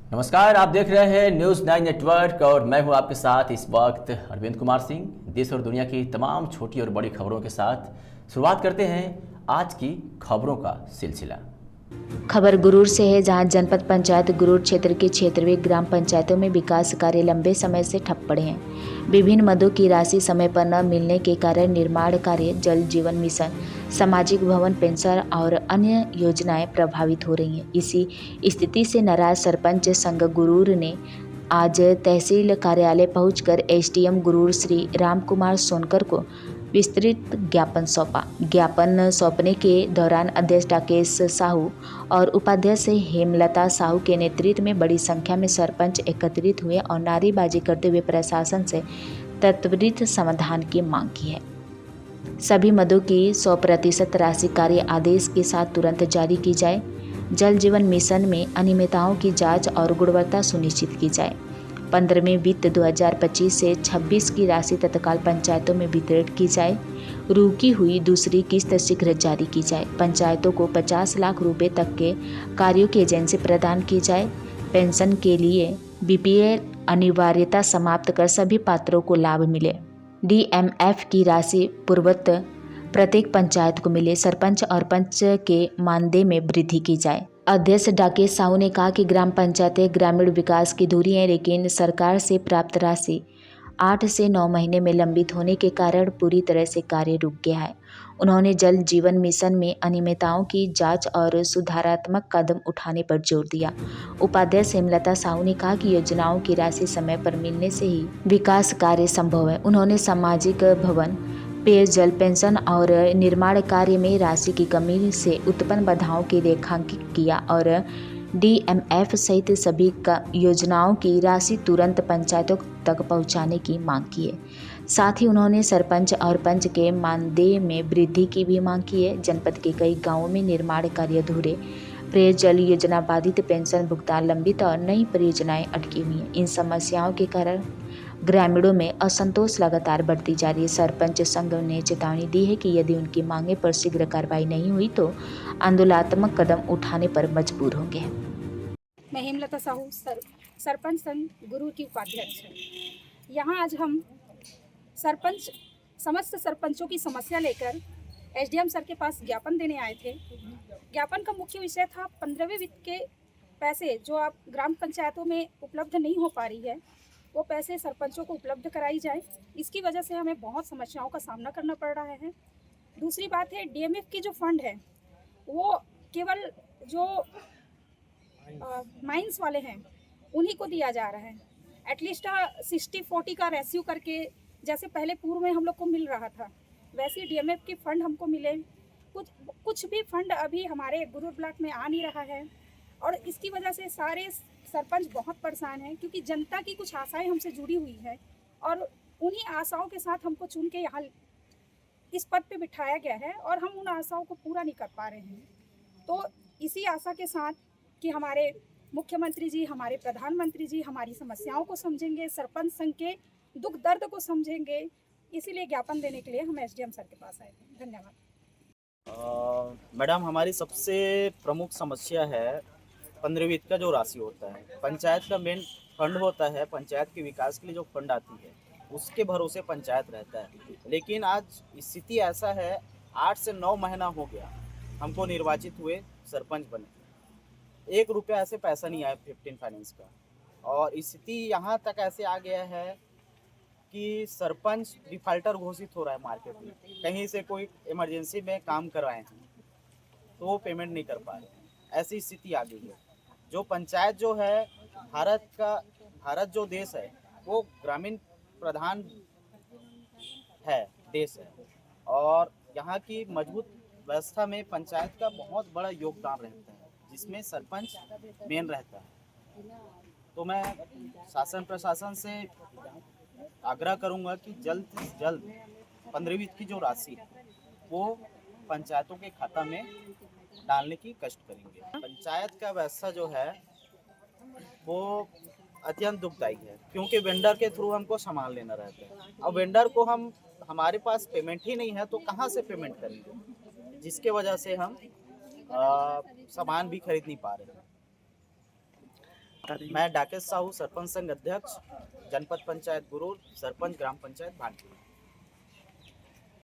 नमस्कार, आप देख रहे हैं न्यूज़ 9 नेटवर्क और मैं हूं आपके साथ इस वक्त अरविंद कुमार सिंह। देश और दुनिया की तमाम छोटी और बड़ी खबरों के साथ शुरुआत करते हैं आज की खबरों का सिलसिला। खबर गुरूर से है, जहां जनपद पंचायत गुरूर क्षेत्र के क्षेत्रीय ग्राम पंचायतों में विकास कार्य लंबे समय से ठप पड़े हैं। विभिन्न मदों की राशि समय पर न मिलने के कारण निर्माण कार्य, जल जीवन मिशन, सामाजिक भवन, पेंशन और अन्य योजनाएं प्रभावित हो रही हैं। इसी स्थिति से नाराज सरपंच संघ गुरूर ने आज तहसील कार्यालय पहुंचकर एसडीएम गुरूर श्री राम कुमार सोनकर को विस्तृत ज्ञापन सौंपा। ज्ञापन सौंपने के दौरान अध्यक्ष राकेश साहू और उपाध्यक्ष हेमलता साहू के नेतृत्व में बड़ी संख्या में सरपंच एकत्रित हुए और नारेबाजी करते हुए प्रशासन से त्वरित समाधान की मांग की है। सभी मदों की 100% राशि कार्य आदेश के साथ तुरंत जारी की जाए। जल जीवन मिशन में अनियमितताओं की जांच और गुणवत्ता सुनिश्चित की जाए। 15वें वित्त 2025 से 26 की राशि तत्काल पंचायतों में वितरित की जाए। रुकी हुई दूसरी किस्त शीघ्र जारी की जाए। पंचायतों को 50 लाख रुपए तक के कार्यों की एजेंसी प्रदान की जाए। पेंशन के लिए बीपीएल अनिवार्यता समाप्त कर सभी पात्रों को लाभ मिले। डीएमएफ की राशि पूर्ववत प्रत्येक पंचायत को मिले। सरपंच और पंच के मानदेय में वृद्धि की जाए। अध्यक्ष राकेश साहू ने कहा कि ग्राम पंचायतें ग्रामीण विकास की धुरी हैं, लेकिन सरकार से प्राप्त राशि 8 से 9 महीने में लंबित होने के कारण पूरी तरह से कार्य रुक गया है। उन्होंने जल जीवन मिशन में अनियमितताओं की जांच और सुधारात्मक कदम उठाने पर जोर दिया। उपाध्यक्ष हेमलता साहू ने कहा कि योजनाओं की राशि समय पर मिलने से ही विकास कार्य संभव है। उन्होंने सामाजिक भवन, पेयजल, पेंशन और निर्माण कार्य में राशि की कमी से उत्पन्न बाधाओं की रेखांकित किया और डीएमएफ सहित सभी योजनाओं की राशि तुरंत पंचायतों तक पहुंचाने की मांग की है। साथ ही उन्होंने सरपंच और पंच के मानदेय में वृद्धि की भी मांग की है। जनपद के कई गांवों में निर्माण कार्य अधूरे, पेयजल योजना बाधित, पेंशन भुगतान लंबित और नई परियोजनाएं अटकी हुई हैं। इन समस्याओं के कारण ग्रामीणों में असंतोष लगातार बढ़ती जा रही है। सरपंच संघ ने चेतावनी दी है कि यदि उनकी मांगे पर शीघ्र कार्रवाई नहीं हुई तो आंदोलनात्मक कदम उठाने पर मजबूर होंगे। मैं हेमलता साहू सरपंच संघ गुरूर की उपाध्यक्ष है। यहाँ आज हम समस्त सरपंचों की समस्या लेकर एसडीएम सर के पास ज्ञापन देने आए थे। ज्ञापन का मुख्य विषय था 15वें वित्त के पैसे जो आप ग्राम पंचायतों में उपलब्ध नहीं हो पा रही है, वो पैसे सरपंचों को उपलब्ध कराई जाए। इसकी वजह से हमें बहुत समस्याओं का सामना करना पड़ रहा है। दूसरी बात है, डीएमएफ की जो फंड है वो केवल जो माइंस वाले हैं उन्हीं को दिया जा रहा है। एटलीस्ट 60-40 का रेशियो करके जैसे पहले पूर्व में हम लोग को मिल रहा था, वैसे डीएमएफ के फंड हमको मिले। कुछ भी फंड अभी हमारे गुरूर ब्लॉक में आ नहीं रहा है और इसकी वजह से सारे सरपंच बहुत परेशान हैं, क्योंकि जनता की कुछ आशाएं हमसे जुड़ी हुई है और उन्हीं आशाओं के साथ हमको चुन के यहाँ इस पद पे बिठाया गया है और हम उन आशाओं को पूरा नहीं कर पा रहे हैं। तो इसी आशा के साथ कि हमारे मुख्यमंत्री जी, हमारे प्रधानमंत्री जी हमारी समस्याओं को समझेंगे, सरपंच संघ के दुख दर्द को समझेंगे, इसीलिए ज्ञापन देने के लिए हम एसडीएम सर के पास आए थे। धन्यवाद। मैडम, हमारी सबसे प्रमुख समस्या है 15 वित्त का जो राशि होता है। पंचायत का मेन फंड होता है, पंचायत के विकास के लिए जो फंड आती है उसके भरोसे पंचायत रहता है। लेकिन आज स्थिति ऐसा है, 8 से 9 महीना हो गया हमको निर्वाचित हुए, सरपंच बने, 1 रुपया ऐसे पैसा नहीं आया 15 फाइनेंस का। और स्थिति यहाँ तक ऐसे आ गया है कि सरपंच डिफाल्टर घोषित हो रहा है मार्केट में। कहीं से कोई इमरजेंसी में काम करवाए हैं तो वो पेमेंट नहीं कर पा रहे, ऐसी स्थिति आ गई है। जो पंचायत जो है, भारत जो देश है वो ग्रामीण प्रधान है देश है और यहाँ की मजबूत व्यवस्था में पंचायत का बहुत बड़ा योगदान रहता है, जिसमें सरपंच मेन रहता है। तो मैं शासन प्रशासन से आग्रह करूंगा कि जल्द से जल्द 15 वित्त की जो राशि है वो पंचायतों के खाता में डालने की कष्ट करेंगे। पंचायत का व्यवस्था जो है वो अत्यंत दुखदायी है, क्योंकि वेंडर के थ्रू हमको सामान लेना रहता है। अब वेंडर को हमारे पास पेमेंट ही नहीं है तो कहाँ से पेमेंट करेंगे, जिसके वजह से हम सामान भी खरीद नहीं पा रहे हैं। बता देंगे? मैं डाकेश साहू, सरपंच संघ अध्यक्ष, जनपद पंचायत गुरूर, सरपंच ग्राम पंचायत भानपुर।